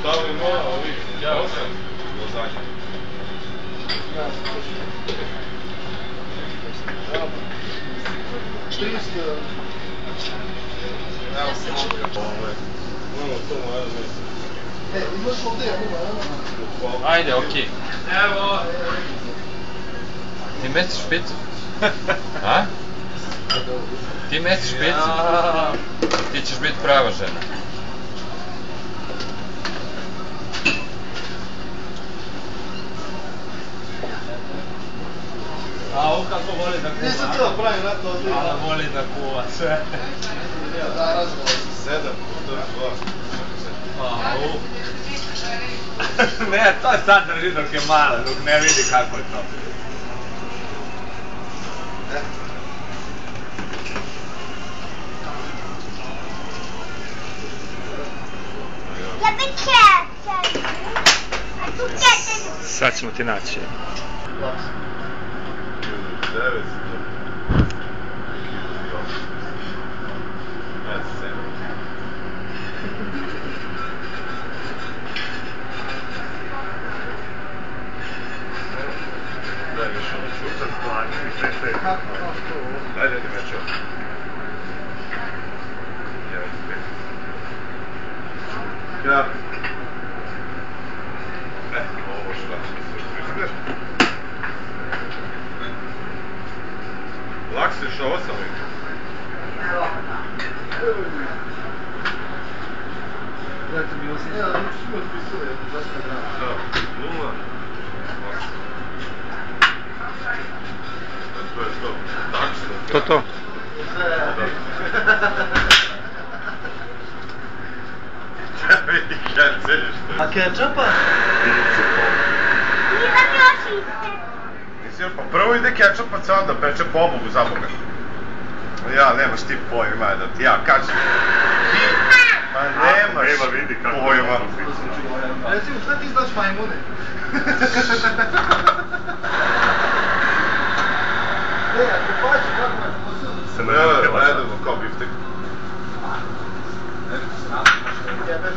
stavili moja ovih 8 vozača. Ajde, okej. Evo! Ti mestiš špicu? A? Ti mestiš špicu? Ti ćeš biti prava žena. A ovo kako voli da kuva. Nisam to pravi na to odlično. Ali voli da kuva sve. Da, razgovor. 7 puta 2. Ne, to je sad drži dok je mala, dok ne vidi kako je to. Ja bih čeće. A tu čeće. Sad ćemo ti naći. 9. Daj još ono čutat, plani, sve. Dajde ti meče. 1, 5. Ja. Ovo šta će se izgledaš? Laksiš 8. Dajte mi 8. Ja, nisu mi otpisali, 200 grama. Da, 0. To je to. Tačno. To. Vidi kad ceniš to. A kečapa? Imam još iste. Nisi pa prvo ide kečap pa se onda peče pobogu za Boga. Ja, nemaš ti pojma da ti ja kažem. Ti, ma nemaš pojma. Recimo, šta ti znaš majmune? Ako pađu, kako me posao? Ne, jedemo kao biftek. Ja, bez